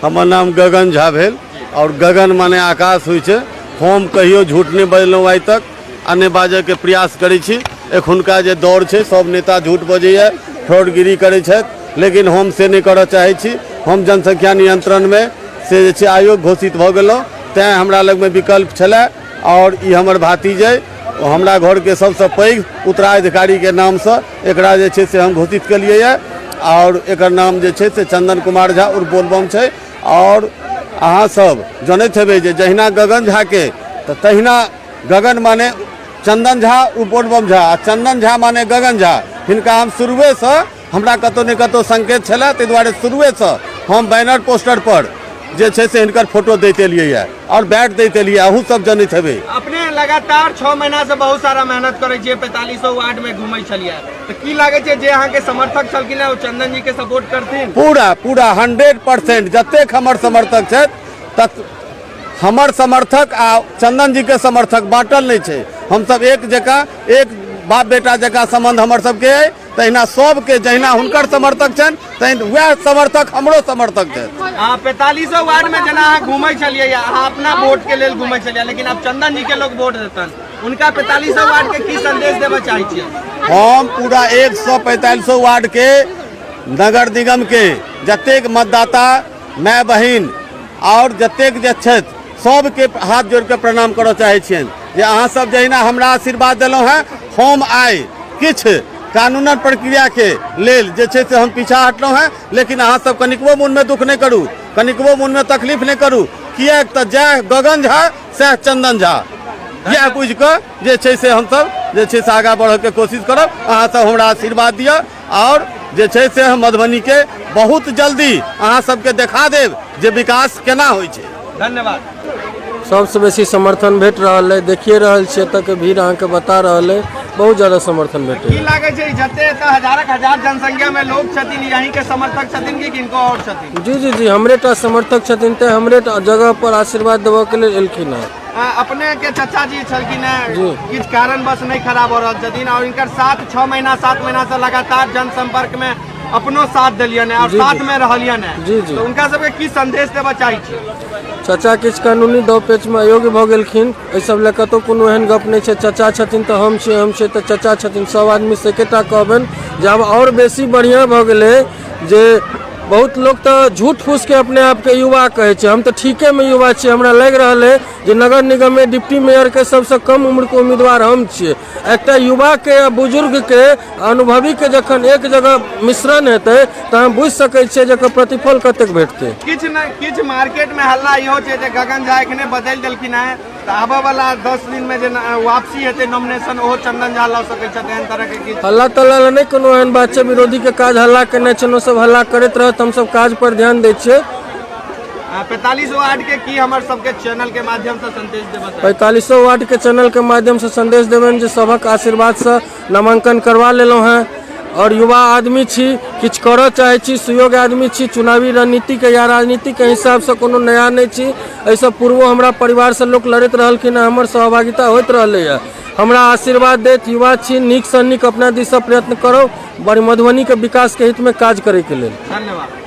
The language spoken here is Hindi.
हमर नाम गगन झा भेल और गगन माने आकाश होइ छै। हम कहियो झूठ नहीं बजलहुँ आइ तक, आ नहीं बाजै के प्रयास करै छी। एखुनका जे दौर छै सब नेता झूठ बजैया, फ्रॉडगिरी करै छथि, लेकिन हम से नहीं करऽ चाहै छी। हम जनसंख्या नियंत्रण में से जे छै आयोग घोषित भऽ गेलहुँ, तैँ हमरा लग में विकल्प छलै। और ई हमर भातीजे हमरा घर के सबसे पैघ उत्तराधिकारी के नाम से एकरा जे छै से हम घोषित केलिए है। और एकर नाम जे छै से चंदन कुमार झा उर्फ बोलबम छै। और अहाँ सब जानैत हेबै जे जहिना गगन झा के तऽ तहिना गगन माने चंदन झा उर्फ बोलबम झा, आ चंदन झा माने गगन झा। हिनका हम शुरुए से हमरा कतौ ने कतौ संकेत छलै, ताहि दुआरे शुरुए से हम बैनर पोस्टर पर जे छै से हिनकर फोटो दैते लिए और बैट दैते लिए। अहू सब जनैत हेबै। अपने लगातार 6 महीना से बहुत सारा मेहनत करे छियै, 4500 वार्ड में घूमै छलियै, तो की लागे छै जे अहाँ के समर्थक छलखिन है ओ चंदन जी के सपोर्ट करथिन? पूरा 100% जतेक हमर समर्थक छथि तक हमर समर्थक आ चंदन जी के समर्थक बाँटल नहीं छै। हम सब एक जगह, एक बाप बेटा जगह संबंध हमर सबके है। तहिना सबके जहिना हुनकर समर्थक छनि तहिना वह समर्थक हमरो समर्थक छथि। 4500 वार्ड में जना अहाँ घूमै छलियै, अहाँ अपना वोट के लेल घूमै छलियै, लेकिन अब चंदन जी के लोग वोट देतन, उनका 4500 वार्ड के की संदेश देबऽ चाहै छियै? हम पूरा 145 वार्ड के नगर निगम के जतेक मतदाता माय बहिन और जतेक जे छथि सबके हाथ जोड़ के प्रणाम करऽ चाहै छियनि जे अहाँ सब जहिना हमरा आशीर्वाद देलहुँ हैं, हम आइ किछु कानूनन प्रक्रिया के लेल जे छै से हम पीछा हटलहुँ हैं। लेकिन अहाँ सब कनिकबो मन में दुख नहीं करू, कनिकबो मन में तकलीफ नहीं करू, किएक तऽ जय गगन झा सह चंदन झा, यह बुझि कऽ जे छै से हम सब जे छै से आगाँ बढ़ऽ के कोशिश करब। अहाँ सब हमरा आशीर्वाद दिअ और जे छै से हम मधुबनी के बहुत जल्दी अहाँ सबके देखा देब जे विकास केना होइ छै। धन्यवाद। सबसे बेसी समर्थन भेट रहा है, देखिए रहल छियै तक भीड़ अहाँ के बता रहल है, बहुत ज्यादा समर्थन भेटे। की लागे छै जते तऽ हजारक हजार जनसंख्या में लोग छथिन, यहीं के समर्थक छथिन कि किनको और छथिन? जी जी जी, हमरे टा समर्थक छथिन, ते हमरे टा जगह पर आशीर्वाद देबऽ के लेल एलखिन है। अपने के चाचा जी छलखिन है, किस कारण बस नहीं खराब हो रहा छथिन और इनकर साथ 6 महीना 7 महीना से लगातार जनसंपर्क में अपनो साथ दिलियन है और साथ में रहलियन है। जी जी, तो उनका सबके की संदेश देबऽ चाहै छी? चाचा किछु कानूनी दाव पेच में अयोग्य भऽ गेलखिन, एहि सब लए कतौ कोनो एहन गप नहीं छै। चाचा छथिन तऽ हम छी तऽ चाचा छथिन, सब आदमी से एकेटा कहबनि जे आब और बेसी बढ़िया भऽ गेलै। जे बहुत लोग तो झूठ फूस के अपने आप के युवा कहे छै, हम तो ठीके में युवा छियै। हमरा लग रहा है जे नगर निगम में डिप्टी मेयर के सबसे कम उम्र के उम्मीदवार हम छियै। एकटा युवा के या बुजुर्ग के अनुभवी के जखन एक जगह मिश्रण हेतै तऽ हम बुझि सकै छियै जेकर प्रतिफल कतेक भेटतै। किछ मार्केट में हल्ला इहो छै जे गगन झा एखने बदलि देलखिन है, तऽ आबऽ वाला 10 दिन में जे वापसी हेतै नॉमिनेशन ओहो चंदन झा लऽ सकै छथि। एहन तरह के हल्ला तल्ला नहीं कोनो एहन बात छै, विरोधी के काज हल्ला केने छै, सब हल्ला करैत रहत, हम सब काज पर ध्यान दै छियै। 45 वार्ड के की हमर सबके चैनल के माध्यम से संदेश देबऽ? 45 वार्ड के चैनल के माध्यम से संदेश देबनि जे सबक आशीर्वाद से नामांकन करवा लेलहुँ हैं और युवा आदमी छी, किछु करऽ चाहै छी, सुयोग्य आदमी छी। चुनावी रणनीति के या राजनीति के हिसाब से कोनो नया नहीं छी। एहिसँ पूर्व हमरा परिवार से लोग लड़ैत रहलखिन, हमर सहभागिता होइत रहलै है। हमरा आशीर्वाद देत, युवा छी, नीक सँ नीक अपना दिस प्रयत्न करो, बड़ी मधुबनी के विकास के हित में काज करे के लेल। धन्यवाद।